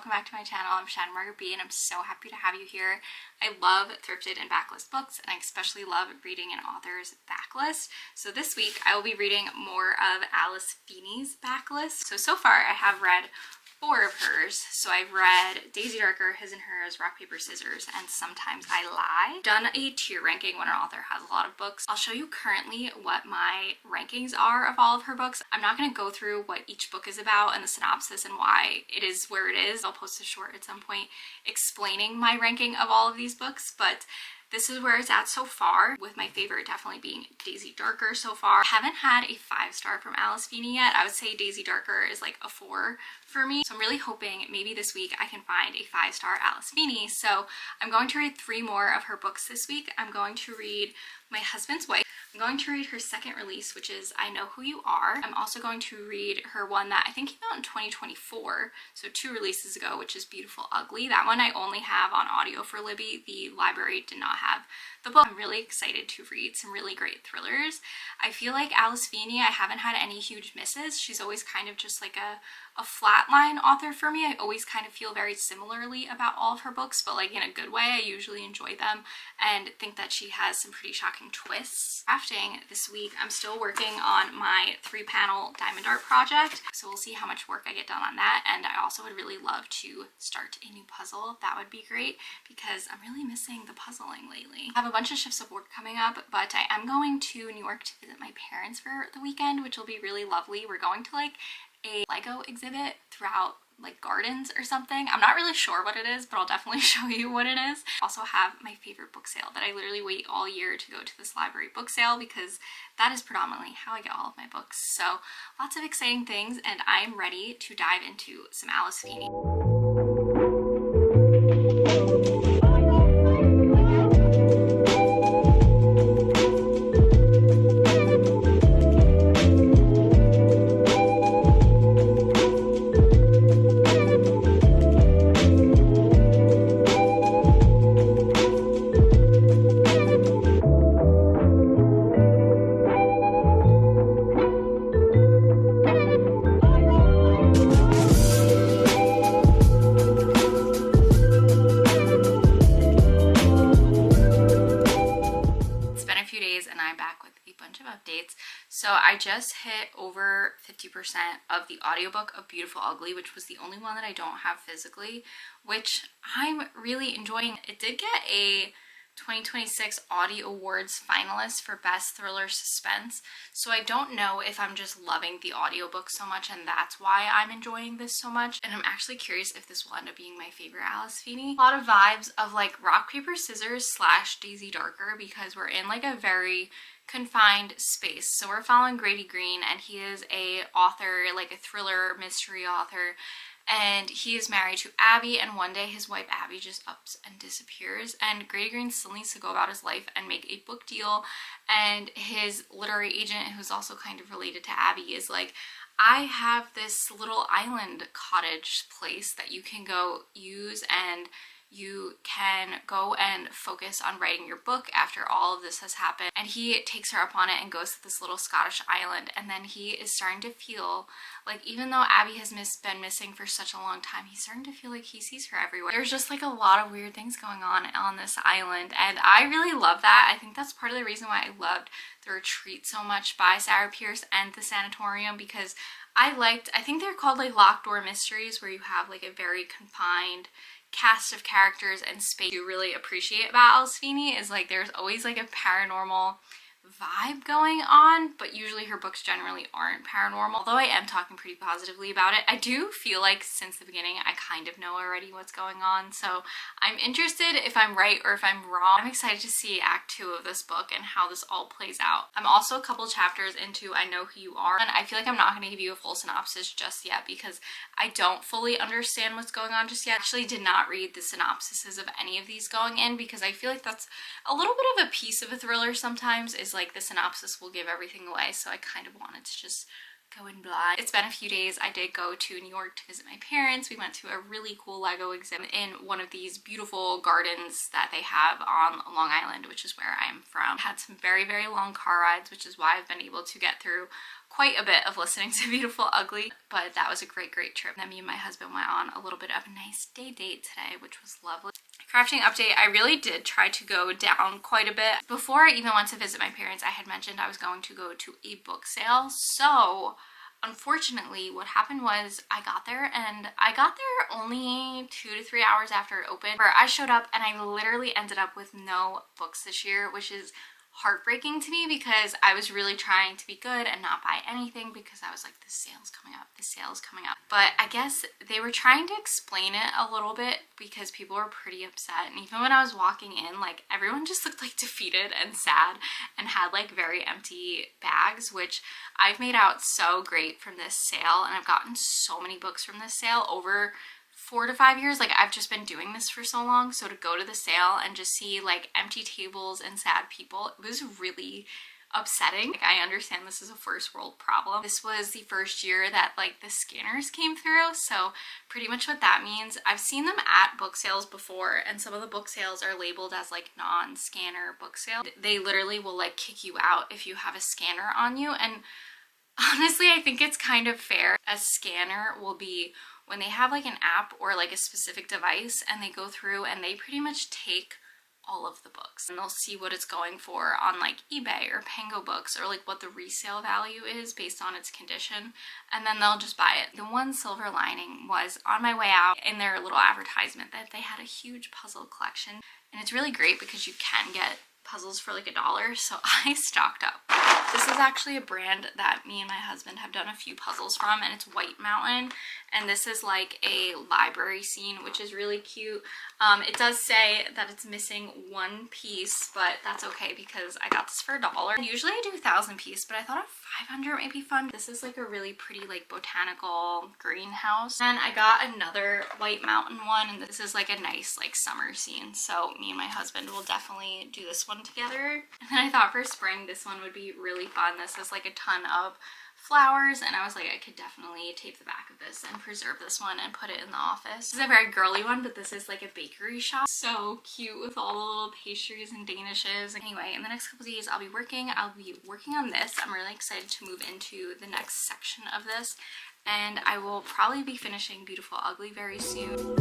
welcome back to my channel. I'm Shannon Margaret B, and I'm so happy to have you here. I love thrifted and backlist books, and I especially love reading an author's backlist. So this week I will be reading more of Alice Feeney's backlist. So far I have read 4 of hers. So I've read Daisy Darker, His and Hers, Rock, Paper, Scissors, and Sometimes I Lie. Done a tier ranking when an author has a lot of books. I'll show you currently what my rankings are of all of her books. I'm not going to go through what each book is about and the synopsis and why it is where it is. I'll post a short at some point explaining my ranking of all of these books, but this is where it's at so far, with my favorite definitely being Daisy Darker so far. I haven't had a 5-star from Alice Feeney yet. I would say Daisy Darker is like a 4 for me. So I'm really hoping maybe this week I can find a 5-star Alice Feeney. So I'm going to read 3 more of her books this week. I'm going to read My Husband's Wife. I'm going to read her second release, which is I Know Who You Are. I'm also going to read her one that I think came out in 2024, so 2 releases ago, which is Beautiful Ugly. That one I only have on audio for Libby. The library did not have the book. I'm really excited to read some really great thrillers. I feel like Alice Feeney, I haven't had any huge misses. She's always kind of just like a flatline author for me. I always kind of feel very similarly about all of her books, but like in a good way. I usually enjoy them and think that she has some pretty shocking twists. Crafting this week, I'm still working on my 3-panel diamond art project, so we'll see how much work I get done on that. And I also would really love to start a new puzzle. That would be great because I'm really missing the puzzling lately. I have a bunch of shifts of work coming up, but I am going to New York to visit my parents for the weekend, which will be really lovely. We're going to like a Lego exhibit throughout like gardens or something. I'm not really sure what it is, but I'll definitely show you what it is. I also have my favorite book sale that I literally wait all year to go to this library book sale because that is predominantly how I get all of my books. So lots of exciting things, and I'm ready to dive into some Alice Feeney. So I just hit over 50% of the audiobook of Beautiful Ugly, which was the only one that I don't have physically, which I'm really enjoying. It did get a 2026 Audiio Awards finalist for Best Thriller Suspense, so I don't know if I'm just loving the audiobook so much and that's why I'm enjoying this so much, and I'm actually curious if this will end up being my favorite Alice Feeney. A lot of vibes of like Rock, Paper, Scissors / Daisy Darker, because we're in like a very confined space. So we're following Grady Green, and he is a author, like a thriller mystery author, and he is married to Abby, and one day his wife Abby just ups and disappears, and Grady Green still needs to go about his life and make a book deal. And his literary agent, who's also kind of related to Abby, is like, I have this little island cottage place that you can go use, and you can go and focus on writing your book after all of this has happened. And he takes her up on it and goes to this little Scottish island, and then he is starting to feel like, even though Abby has been missing for such a long time, he's starting to feel like he sees her everywhere. There's just like a lot of weird things going on this island, and I really love that. I think that's part of the reason why I loved The Retreat so much by Sarah Pierce and The Sanatorium, because I think they're called like locked door mysteries, where you have like a very confined cast of characters and space. You really appreciate about Alice Feeney is like there's always like a paranormal vibe going on, but usually her books generally aren't paranormal. Although I am talking pretty positively about it, I do feel like since the beginning I kind of know already what's going on, so I'm interested if I'm right or if I'm wrong. I'm excited to see Act 2 of this book and how this all plays out. I'm also a couple chapters into I Know Who You Are, and I feel like I'm not going to give you a full synopsis just yet because I don't fully understand what's going on just yet. I actually did not read the synopsises of any of these going in because I feel like that's a little bit of a piece of a thriller sometimes, is like the synopsis will give everything away, so I kind of wanted to just going blind. It's been a few days. I did go to New York to visit my parents. We went to a really cool Lego exhibit in one of these beautiful gardens that they have on Long Island, which is where I'm from. Had some very, very long car rides, which is why I've been able to get through quite a bit of listening to Beautiful Ugly, but that was a great trip. Then me and my husband went on a little bit of a nice day date today, which was lovely. Crafting update, I really did try to go down quite a bit. Before I even went to visit my parents, I had mentioned I was going to go to a book sale. So unfortunately, what happened was I got there only 2 to 3 hours after it opened. Where I showed up and I literally ended up with no books this year, which is heartbreaking to me because I was really trying to be good and not buy anything because I was like, the sale's coming up, the sale's coming up. But I guess they were trying to explain it a little bit because people were pretty upset. And even when I was walking in, like everyone just looked like defeated and sad and had like very empty bags, which I've made out so great from this sale. And I've gotten so many books from this sale over 4 to 5 years. Like I've just been doing this for so long, so to go to the sale and just see like empty tables and sad people, it was really upsetting. Like, I understand this is a first world problem. This was the first year that like the scanners came through, so pretty much what that means, I've seen them at book sales before, and some of the book sales are labeled as like non-scanner book sale. They literally will like kick you out if you have a scanner on you, and honestly I think it's kind of fair. A scanner will be when they have like an app or like a specific device and they go through and they pretty much take all of the books and they'll see what it's going for on like eBay or Pango Books, or like what the resale value is based on its condition, and then they'll just buy it. The one silver lining was on my way out in their little advertisement that they had a huge puzzle collection, and it's really great because you can get puzzles for like $1, so I stocked up. This is actually a brand that me and my husband have done a few puzzles from, and it's White Mountain, and this is like a library scene, which is really cute. It does say that it's missing one piece, but that's okay because I got this for $1. Usually I do 1,000 piece, but I thought a 500 might be fun. This is like a really pretty like botanical greenhouse. And I got another White Mountain one, and this is like a nice like summer scene, so me and my husband will definitely do this one together. And then I thought for spring this one would be really fun. This is like a ton of flowers, and I was like, I could definitely tape the back of this and preserve this one and put it in the office. This is a very girly one, but this is like a bakery shop. So cute with all the little pastries and danishes. Anyway, in the next couple days I'll be working on this. I'm really excited to move into the next section of this, and I will probably be finishing Beautiful Ugly very soon.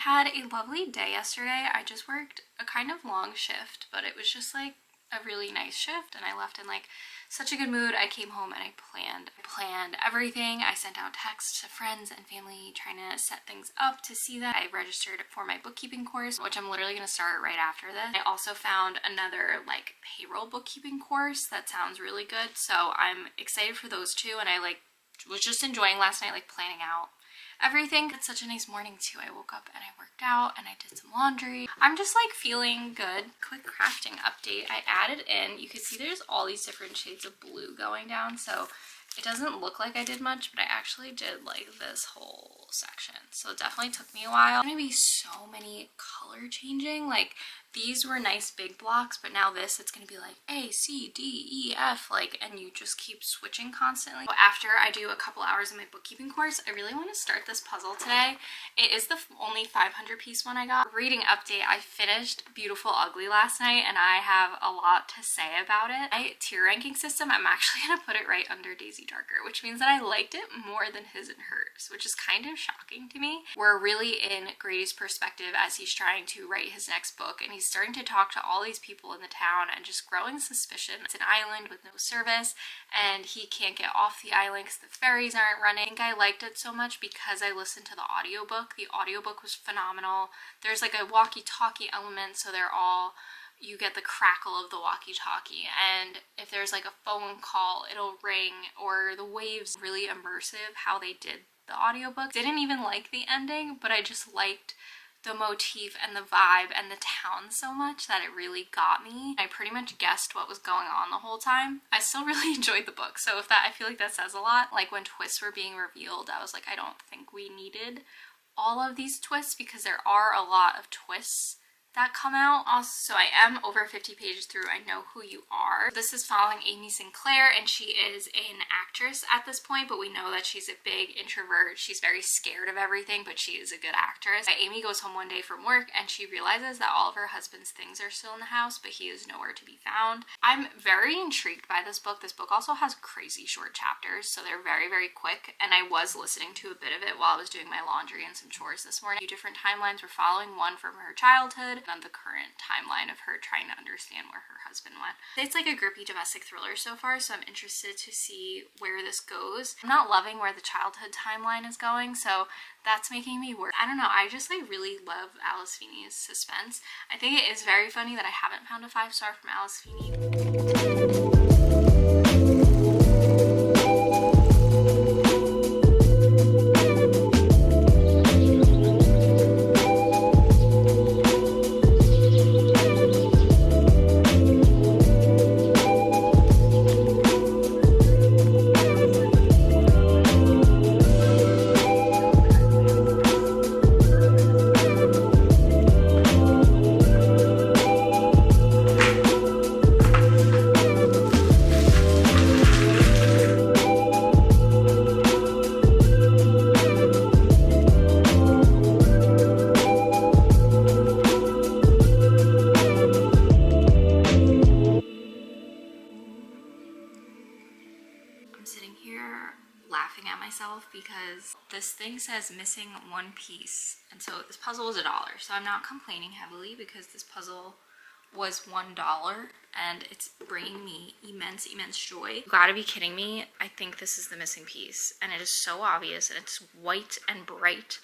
Had a lovely day yesterday. I just worked a kind of long shift, but it was just like a really nice shift, and I left in like such a good mood. I came home and I planned everything. I sent out texts to friends and family trying to set things up to see that. I registered for my bookkeeping course, which I'm literally going to start right after this. I also found another like payroll bookkeeping course that sounds really good, so I'm excited for those two. And I like was just enjoying last night, like planning out everything. It's such a nice morning too. I woke up and I worked out and I did some laundry. I'm just like feeling good. Quick crafting update. I added in, you can see there's all these different shades of blue going down, so it doesn't look like I did much, but I actually did like this whole section, so it definitely took me a while. There's gonna be so many color changing, like these were nice big blocks, but now this, it's gonna be like A, C, D, E, F, like, and you just keep switching constantly. So after I do a couple hours of my bookkeeping course, I really want to start this puzzle today. It is the only 500 piece one I got. Reading update, I finished Beautiful Ugly last night, and I have a lot to say about it. My tier ranking system, I'm actually gonna put it right under Daisy Darker, which means that I liked it more than his and hers, which is kind of shocking to me. We're really in Grady's perspective as he's trying to write his next book, and he's starting to talk to all these people in the town and just growing suspicion. It's an island with no service, and he can't get off the island because the ferries aren't running. I think I liked it so much because I listened to the audiobook. The audiobook was phenomenal. There's like a walkie-talkie element, so you get the crackle of the walkie-talkie, and if there's like a phone call, it'll ring, or the waves. Really immersive how they did the audiobook. Didn't even like the ending, but I just liked the motif and the vibe and the town so much that it really got me. I pretty much guessed what was going on the whole time. I still really enjoyed the book, so I feel like that says a lot. Like when twists were being revealed, I was like, I don't think we needed all of these twists, because there are a lot of twists that come out. Also, so I am over 50 pages through I Know Who You Are. This is following Amy Sinclair, and she is an actress at this point, but we know that she's a big introvert. She's very scared of everything, but she is a good actress. Amy goes home one day from work, and she realizes that all of her husband's things are still in the house, but he is nowhere to be found. I'm very intrigued by this book. This book also has crazy short chapters, so they're very, very quick, and I was listening to a bit of it while I was doing my laundry and some chores this morning. 2 different timelines we're following, one from her childhood, and the current timeline of her trying to understand where her husband went. It's like a grippy domestic thriller so far, so I'm interested to see where this goes. I'm not loving where the childhood timeline is going, so that's making me worried. I don't know, I just like really love Alice Feeney's suspense. I think it is very funny that I haven't found a 5-star from Alice Feeney. Because this thing says missing 1 piece, and so this puzzle was $1, so I'm not complaining heavily because this puzzle was $1 and it's bringing me immense joy. You gotta be kidding me. I think this is the missing piece, and it is so obvious, and it's white and bright,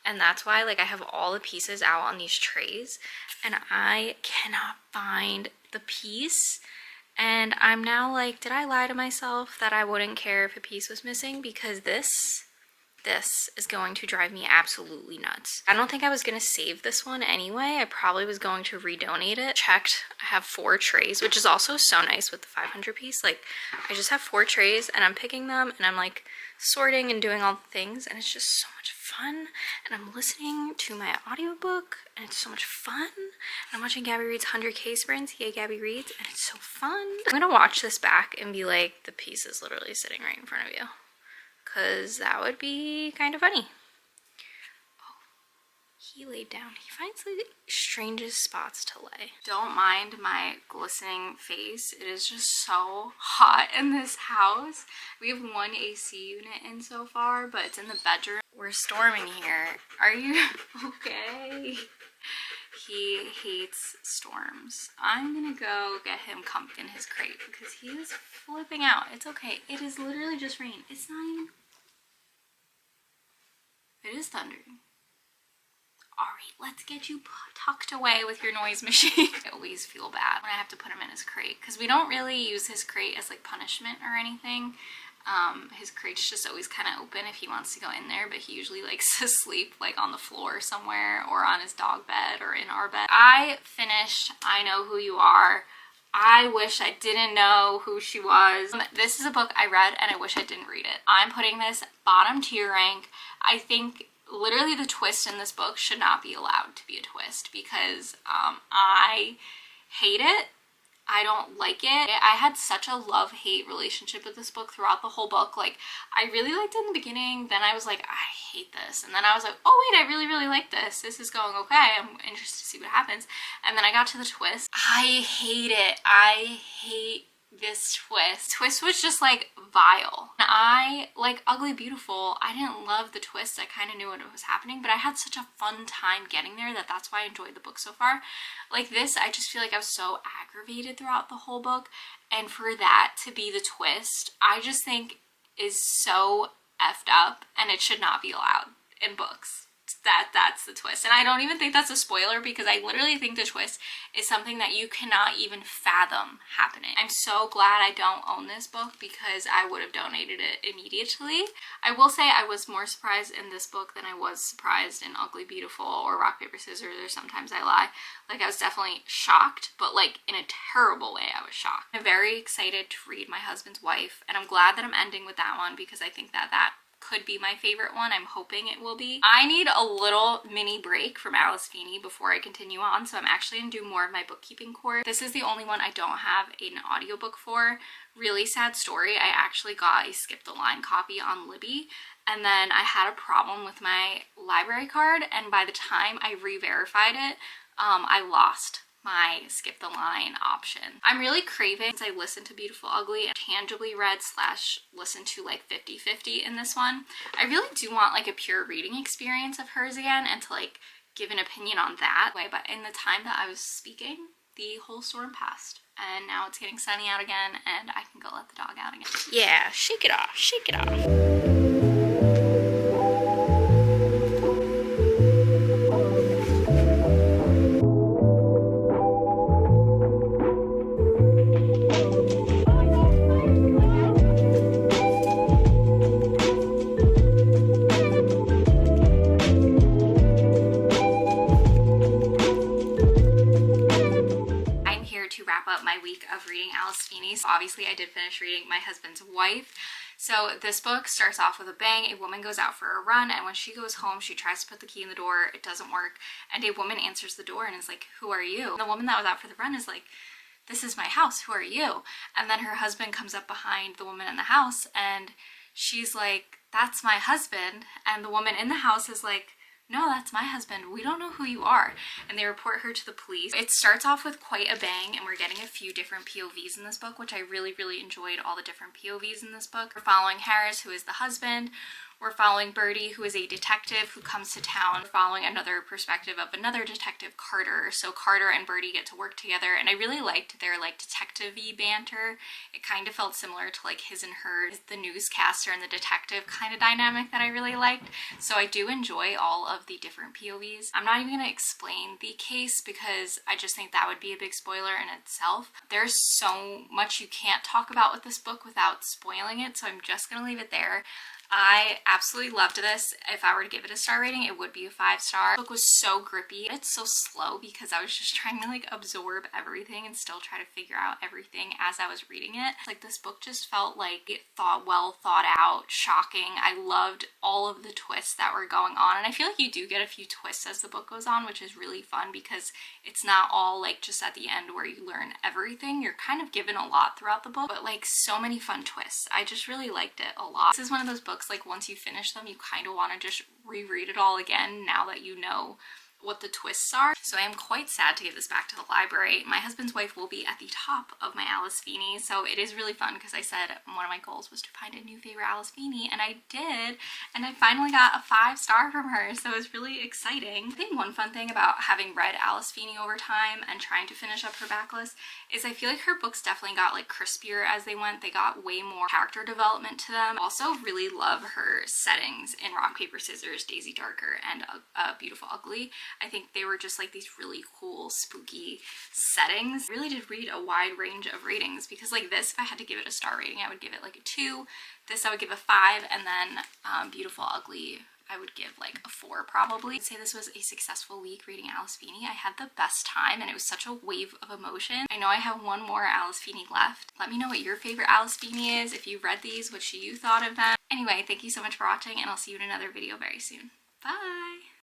and that's why like I have all the pieces out on these trays and I cannot find the piece. And I'm now like, did I lie to myself that I wouldn't care if a piece was missing? Because this is going to drive me absolutely nuts. I don't think I was going to save this one anyway. I probably was going to redonate it. Checked, I have 4 trays, which is also so nice with the 500 piece. Like, I just have 4 trays and I'm picking them and I'm like sorting and doing all the things, and it's just so much fun. And I'm listening to my audiobook and it's so much fun. And I'm watching Gabby Reed's 100K sprints. Yay, Gabby Reed's, and it's so fun. I'm gonna watch this back and be like, the piece is literally sitting right in front of you, because that would be kind of funny. Oh, he laid down. He finds the strangest spots to lay. Don't mind my glistening face. It is just so hot in this house. We have 1 AC unit in so far, but it's in the bedroom. We're storming here. Are you okay? He hates storms. I'm gonna go get him comfy in his crate because he is flipping out. It's okay. It is literally just rain. It's not even... It is thundering. Alright, let's get you tucked away with your noise machine. I always feel bad when I have to put him in his crate because we don't really use his crate as like punishment or anything. His crate's just always kind of open if he wants to go in there, but he usually likes to sleep like on the floor somewhere or on his dog bed or in our bed. I finished I Know Who You Are. I wish I didn't know who she was. This is a book I read and I wish I didn't read it. I'm putting this bottom tier rank. I think literally the twist in this book should not be allowed to be a twist, because I hate it. I don't like it. I had such a love-hate relationship with this book throughout the whole book. Like, I really liked it in the beginning, then I was like, I hate this. And then I was like, oh wait, I really, really like this. This is going okay. I'm interested to see what happens. And then I got to the twist. I hate it. I hate this twist. Twist was just like vile. I like Ugly Beautiful. I didn't love the twist. I kind of knew what was happening, but I had such a fun time getting there that that's why I enjoyed the book so far. Like this, I just feel like I was so aggravated throughout the whole book, and for that to be the twist, I just think is so effed up, and it should not be allowed in books. That's the twist. And I don't even think that's a spoiler, because I literally think the twist is something that you cannot even fathom happening. I'm so glad I don't own this book, because I would have donated it immediately. I will say I was more surprised in this book than I was surprised in Ugly Beautiful or Rock, Paper, Scissors or Sometimes I Lie. Like, I was definitely shocked, but like in a terrible way I was shocked. I'm very excited to read My Husband's Wife, and I'm glad that I'm ending with that one, because I think that could be my favorite one. I'm hoping it will be. I need a little mini break from Alice Feeney before I continue on, so I'm actually gonna do more of my bookkeeping course. This is the only one I don't have an audiobook for. Really sad story. I actually got a Skip the Line copy on Libby, and then I had a problem with my library card, and by the time I re-verified it, I lost my Skip the Line option. I'm really craving, since I listened to Beautiful Ugly, and tangibly read / listened to like 50-50 in this one. I really do want like a pure reading experience of hers again, and to like give an opinion on that way. But in the time that I was speaking, the whole storm passed, and now it's getting sunny out again, and I can go let the dog out again. Yeah, shake it off, shake it off. Of reading Alice Feeney. So obviously I did finish reading My Husband's Wife. So this book starts off with a bang. A woman goes out for a run, and when she goes home, she tries to put the key in the door. It doesn't work, and a woman answers the door and is like, who are you? And the woman that was out for the run is like, this is my house, who are you? And then her husband comes up behind the woman in the house, and she's like, that's my husband. And the woman in the house is like, no, that's my husband. We don't know who you are. And they report her to the police. It starts off with quite a bang, and we're getting a few different POVs in this book, which I really, really enjoyed all the different POVs in this book. We're following Harris, who is the husband. We're following Birdie, who is a detective who comes to town. We're following another perspective of another detective, Carter. So Carter and Birdie get to work together, and I really liked their like detective-y banter. It kind of felt similar to like His and Hers, the newscaster and the detective kind of dynamic that I really liked. So I do enjoy all of the different POVs. I'm not even going to explain the case, because I just think that would be a big spoiler in itself. There's so much you can't talk about with this book without spoiling it, so I'm just going to leave it there. I absolutely loved this. If I were to give it a star rating, it would be a 5-star. The book was so grippy. It's so slow because I was just trying to like absorb everything and still try to figure out everything as I was reading it. Like, this book just felt like it well thought out, shocking. I loved all of the twists that were going on, and I feel like you do get a few twists as the book goes on, which is really fun because it's not all like just at the end where you learn everything. You're kind of given a lot throughout the book, but like so many fun twists. I just really liked it a lot. This is one of those books, like once you finish them, you kind of want to just reread it all again now that you know what the twists are. So I am quite sad to give this back to the library. My Husband's Wife will be at the top of my Alice Feeney, so it is really fun because I said one of my goals was to find a new favorite Alice Feeney, and I did, and I finally got a 5-star from her, so it was really exciting. I think one fun thing about having read Alice Feeney over time and trying to finish up her backlist is I feel like her books definitely got like crispier as they went. They got way more character development to them. Also really love her settings in Rock, Paper, Scissors, Daisy Darker, and Beautiful Ugly. I think they were just like these really cool, spooky settings. I really did read a wide range of ratings because like this, if I had to give it a star rating, I would give it like a 2. This I would give a 5, and then Beautiful Ugly I would give like a 4 probably. I'd say this was a successful week reading Alice Feeney. I had the best time and it was such a wave of emotion. I know I have one more Alice Feeney left. Let me know what your favorite Alice Feeney is. If you read these, what you thought of them. Anyway, thank you so much for watching, and I'll see you in another video very soon. Bye!